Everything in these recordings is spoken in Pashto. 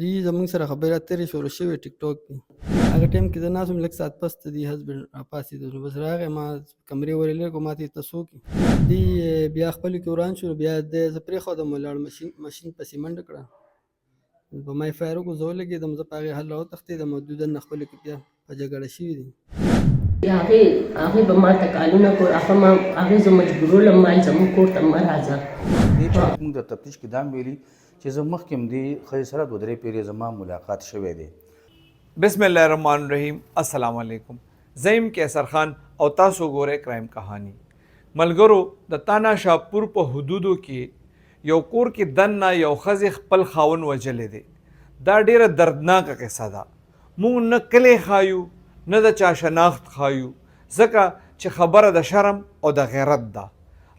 دي زموږ سره خبرې اترې شروع شوې ټیک ټاک کې. هغه ټایم کې زه ناست وم، لږ ساعت پس ته دې هسبنډ راپاڅېدو، نو بس راغی، ما کمرې ورې لږ ما ته ته څوک یې؟ دې بیا خپلو کې وران شو، بیا زه پرېښودم ولاړم، ماشین پسې منډه کړه، په ما اف آی آر وکړو، زه ولګېدم، زه په هغې حال راوتښتېدم او دوی دننه خپلو کې بیا په جګړه شوي دي. هغې به ما ته کالونه کول، هغې زه مجبورولم ما زموږ کور ته مه راځه. دې چې موږ د تفتیش کې دا هم ویلي چې زه مخکې هم دې ښځې سره 2-3 پیرې زما ملاقات شوی دی. بسم الله الرحمن الرحیم. السلام علیکم. زیم کیسر خان او تاسو ګورئ کرایم کہانی. ملګرو، د تاناشاپور په حدودو کې یو کور کې دننه یو ښځې خپل خاوند وژلی دی. دا ډیره دردناکه قصه ده. موږ نه کلی ښایو نه د چا شناخت ښایو، ځکه چې خبره د شرم او د غیرت ده.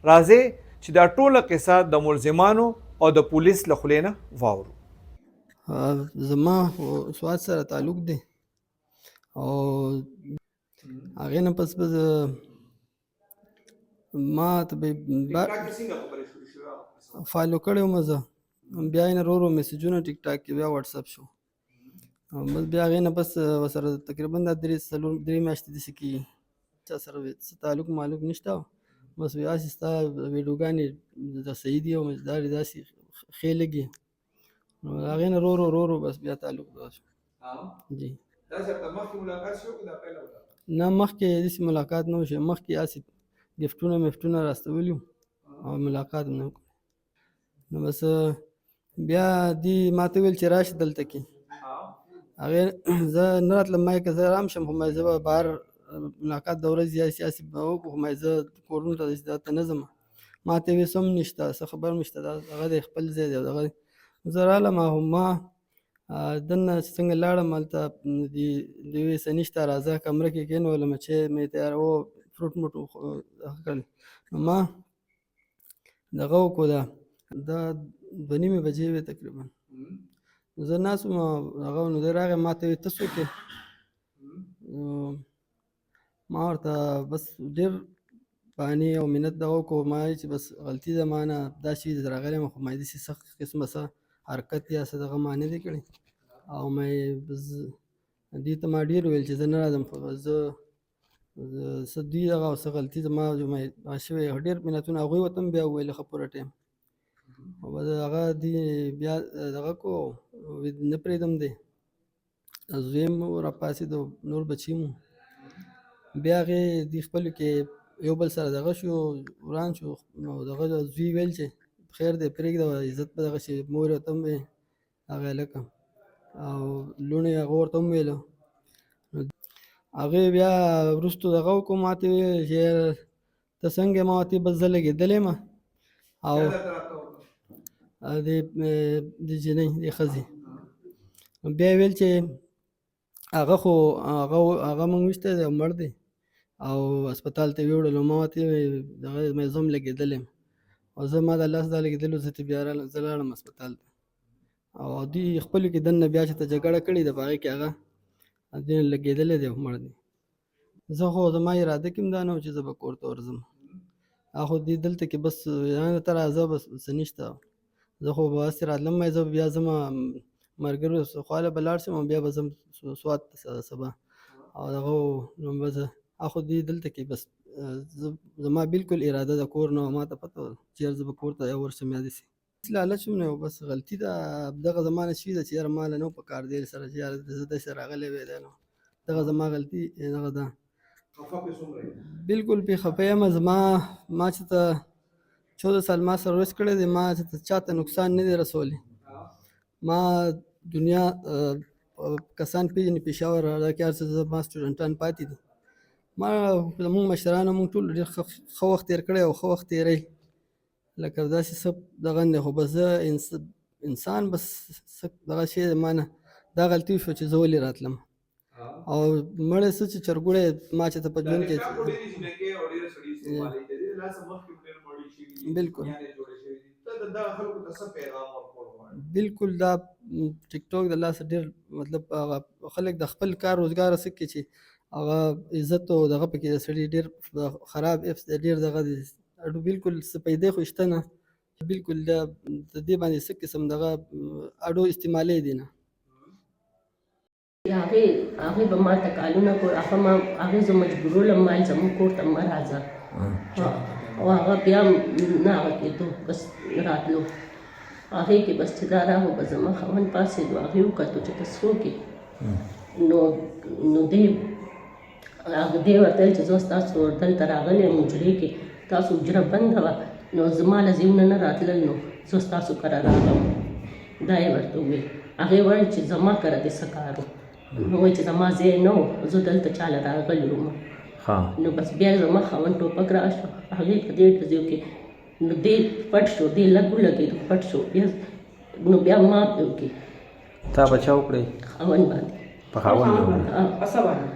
راځئ چې دا ټوله قصه د ملزمانو او د پولیس له خولې نه واورو. زما سوات سره تعلق دی او هغې نه پس به ما ته به فالو کړی وم، زه بیا یې نه ورو ورو میسجونه ټیک ټاک کې بیا واټساپ شو، بس بیا هغې نه پس ورسره تقریبا دا 3 میاشتې داسې کېږي چا سره څه تعلق معلوق نشته، بس وایي هسې ستا ویډیوګانې د صحیح دي او مزدار داسې ښې لګي، نو هغې نه ورو ورو بس بیا تعلق دغه شو. جی نه، مخکې داسې ملاقات نه وشو، مخکې هسې ګفټونه راستولي وو او ملاقات هم نه وکړو. نو بس بیا دې ما ته وویل چې راشه دلته کې، هغې زه نه راتلم، ما که زه رام شم خو زه به بهر ملاقات د ورځې هسې به وکړو، خو زه کورونو ته دلته نه ځم. ما ته یې ویل څه هم نشته، څه خبر هم نشته، هغه دی خپل ځای دی دغه دی. زه رالم او ما دننه چې څنګه لاړم هلته دوی ویل څه نشته، راځه کمره کې کېنولم، چای مې تیارو، فروټ موټ دغه کړل، نو ما دغه وکړو، دا 2:30 بجې وې تقریبا، زه ناست وم هغه نو دی راغی، ما ته ویل ته څوک یې؟ ما ورته بس ډېر بهانې او منت دغه وکړو، ما ویل چې بس غلطي ده، ما نه دا شي راغلی یم، خو ما داسې سخت قسمه څه حرکت یا څه دغه ما نه دی کړی، او ما بس دې ته ما ډېر ویل چې زه نه راځم، خو زه څه دوی دغه او څه غلطي زما شوې، ډېر منتونه هغوی ورته هم بیا وویل ښه پوره ټایم، او بس هغه دې بیا دغه کړو، نه پرېږدم دی، زوی هم راپاڅېد او نور بچي هم، بیا هغې دې خپلو کې یو بل سره دغه شو، وران شو، نو دغه زوی ویل چې خیر دی پرېږده، عزت به دغه شي، مور یې ورته هم ویل هغه هلکه او لوڼې هغه ورته هم ویله، هغې بیا وروستو دغه وکړو، ما ته ویل چې ته څنګه یې؟ ما ورته ویل بس زه لګېدلی یم او د جنۍ د ښځې، بیا یې ویل چې هغه خو هغه موږ ویشتی دی او مړ دی او هسپتال ته یې ویوړلو، ما ورته ویل دغه زه هم لګېدلی یم او ما د الله څخه لګېدلو، بیا زه لاړم هسپتال ته، او دوی خپلو کې دننه بیا چې ته جګړه کړې ده په هغې کې هغه دې لګېدلی دی او مړ دی. زه خو زما اراده کې هم دا نه وه چې زه به کور ته ورځم، خو دې دلته کې بس ته راځه، بس څه نشته، زه خو به هسې راتلم، زه بیا ځمه ملګرو خواله به لاړ شم او بیا به ځم سوات ته سبا او دغه نو بس خو دې دلته کې بس زما بالکل اراده د کور نه وه، ما ته پته وه چې یار زه به کور ته یا ورشم یا داسې لالچ هم نه و، بس غلطي ده دغه زما نه شوي ده چې یاره ما له نه و په کار دی سره چې یاره زه داسې راغلی وی دی، نو دغه زما غلطي دغه ده. بالکل پې خفه یم، ما چې ته 14 سال ما سره ورس کړی دی، ما چې ته چاته نقصان نه دی رسولی، ما دنیا کسان پېژني پېښور هغه کې هر څه زما سټوډنټان پاتې دي، ما زموږ مشرانو موږ ټول ډېر ښه وخت تېر کړی او ښه وخت تېروي، لکه داسې څه دغه نه دی، خو بس زه انسان بس څه دغه شی ما نه دا غلطي وشوه چې زه ولې راتلم او مړی څه چې چرګوړی ما چې ته په ژوند کې بالکل بالکل دا ټیک ټاک د لاسه ډېر مطلب هغه خلک د خپل کار روزګار څه کوي چې هغه عزت او دغه پکې د سړي ډېر خراب اپس دی، ډېر دغه دی بالکل څه پیدا خو شته نه، بالکل د دې باندې څه قسم دغه اډو استعمالي دي نه. هغې به ما ته کالونه کول، هغې زه مجبورولم ما زموږ کور ته مه راځه. او هغه بیا نه هغه کېدو، بس راتلو هغې کې بس چې دا راغو به زما خاوند پاڅېدو، هغې وکتو چې ته څوک یې. نو دی ورته ویل چې زه ستاسو دلته راغلی یم حجرې کې، تاسو حجره بنده وه، نو زما له زیونه نه راتلل، نو زه ستاسو کره راغلم. دا یې ورته وویل. هغې ویل چې زما کره دې څه کار و؟ نو وایي چې زما ځای نه و، زه دلته چاله راغلی وم. نو بس بیا زما خاوند ټوپک راشو، هغې په دې ډزیو کې نو دې پټ شو، دې لږ ولګېدو پټ شو، نو بیا ما پرې وکړې. تا بچا وکړئ خاوند باندې په خاوند باندې په څه باندې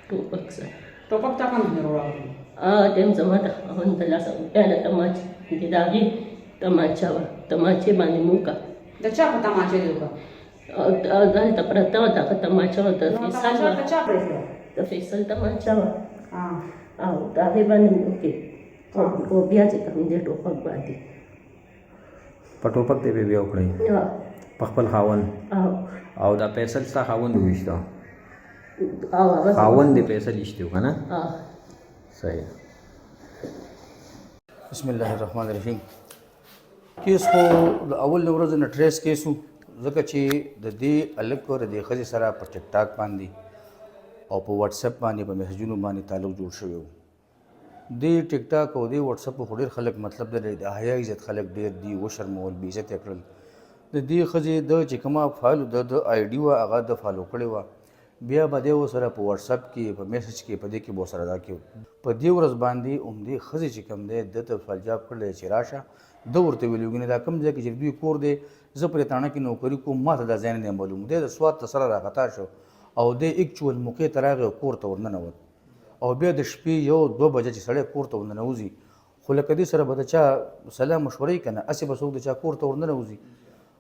ټوپک سره. ټوپک تا باندې راوړل؟ ټایم زما د خاوند د لاسه بیا د تماچې د هغې تماچه وه، تماچې باندې مو وکړه. د چا په تماچه دې وکړه؟ دلته پرته وه دغه تماچه وه، د فیصل تماچه وه، د چا پرېښوده؟ د فیصل تماچه وه، او د هغې باندې مو وکړې. او بیا چې کوم دې ټوپک باندې په ټوپک دې بیا وکړئ په خپل خاوند. او دا فیصل ستا خاوند وویشته؟ خاوند دې فیصل ایشتی و که نه؟ صحیح. بسم الله الرحمن الرحیم. کیس خو د اول نه ورځې نه ټریس کیس و، ځکه چې د دې هلک او د دې ښځې سره په ټک ټاک باندې او په واتساپ باندې په میسجونو باندې تعلق جوړ شوی و. دې ټک ټاک او دې واتساپ خو ډېر خلک مطلب د حیا عزت خلک ډېر دي وشرمول، بې عزت یې کړل. د دې ښځې د چې کومه فایل د آی ډي وه هغه د فالو کړې وه، بیا به دی ورسره په واتساپ کې په میسج کې په دې کې به ورسره دا کې په دې ورځ باندې همدې ښځې چې کوم دی ده ته سوال جواب کړی چې راشه. ده ورته ویلي وګینې دا کوم ځای کې چې دوی کور دی، زه پرې تاڼه کې نوکري کوم، ما ته دا ځای نه دی معلوم. دی د سوات ته سره راخطا شو او دی اکچوال موقع ته راغی او کور ته ورننوت. او بیا د شپې 1-2 بجې چې سړی کور ته ورننوځي، خو لکه دې سره به د چا سلام مشورې که نه، هسې به څوک د چا کور ته ورننوځي.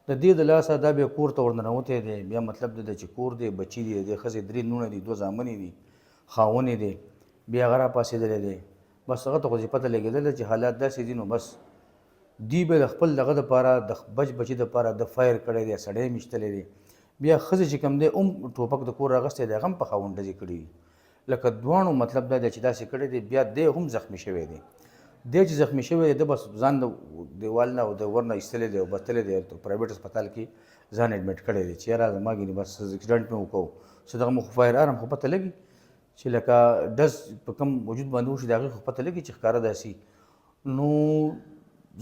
د دې د لاسه دا بیا کور ته ورننوتی دی. بیا مطلب د چې کور دی، بچي دي، د ښځې 3 لوڼه دي، 2 زامنې دي، خاوند دی. بیا هغه راپاڅېدلی دی، بس هغه ته خو چې پته لګېدله چې حالات داسې دي، نو بس دی به د خپل دغه دپاره د بچي دپاره د فایر کړی دی، سړی یې میشتلی دی. بیا ښځې چې کوم دی ټوپک د کور راغستی دی، هغه هم په خاوند ډزې کړي دي. لکه دواړو مطلب دا دی چې داسې کړی دی. بیا دی هم زخمي شوی دی. دی چې زخمي شوی دی، ده بس ځان د دیوال نه او د ور نه ایستلی دی او بستلی دی، پرایویټ هسپتال کې ځان ایډمیټ کړی دی چې یاره زما ګینې بس اکسیډنټ مې وکړو، څه دغه مو خو فایر ارم خو پته لګي چې لکه ډز په کوم وجود باندې وشي، د هغې خو پته لګي چې ښکاره داسې. نو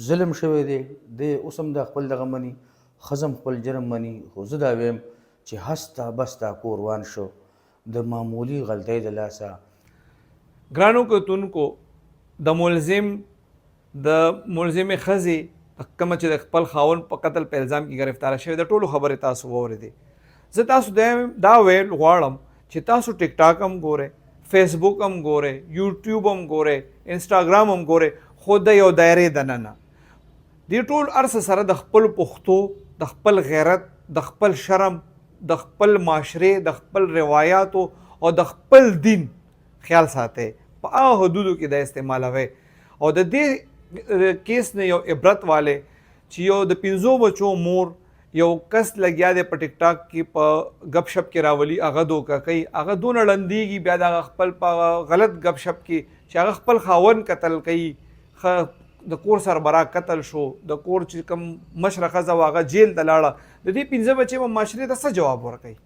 ظلم شوی دی. دی اوس هم دا خپل دغه مني، ښځه هم خپل جرم مني. خو زه دا ویم چې هسته بسته کور روان شو د معمولي غلطۍ د لاسه. ګرانو کتونکو، د ملزمې ښځې کومه چې د خپل خاوند په قتل په الزام کې ګرفتاره شوې، د ټولو خبرې تاسو واورېدې. زه تاسو دا ویل غواړم چې تاسو ټیک ټاک هم ګورئ، فیسبوک هم ګورئ، یوټیوب هم ګورئ، انسټاګرام هم ګورئ، خو د یو دایرې دننه دې ټول هر څه سره د خپل پښتو، د خپل غیرت، د خپل شرم، د خپل معاشرې، د خپل روایاتو او د خپل دین خیال ساتئ، په هغه حدودو کې د استعمالوئ. او د دې کیس نه یو عبرت والے چې یو د 5 بچو مور یو کس لګیا دی په ټیک ټاک کې په غپ شپ کې راولي، هغه دوکه کوي، هغه دونه ړندېږي بیا د خپل په غلط غپ شپ کې چې هغه خپل خاوند قتل کوي، د کور سربراہ قتل شو، د کور چې کوم مشره ښځه وه هغه جیل ته لاړه. د دې 5 بچې به معاشرې ته څه جواب ورکوي؟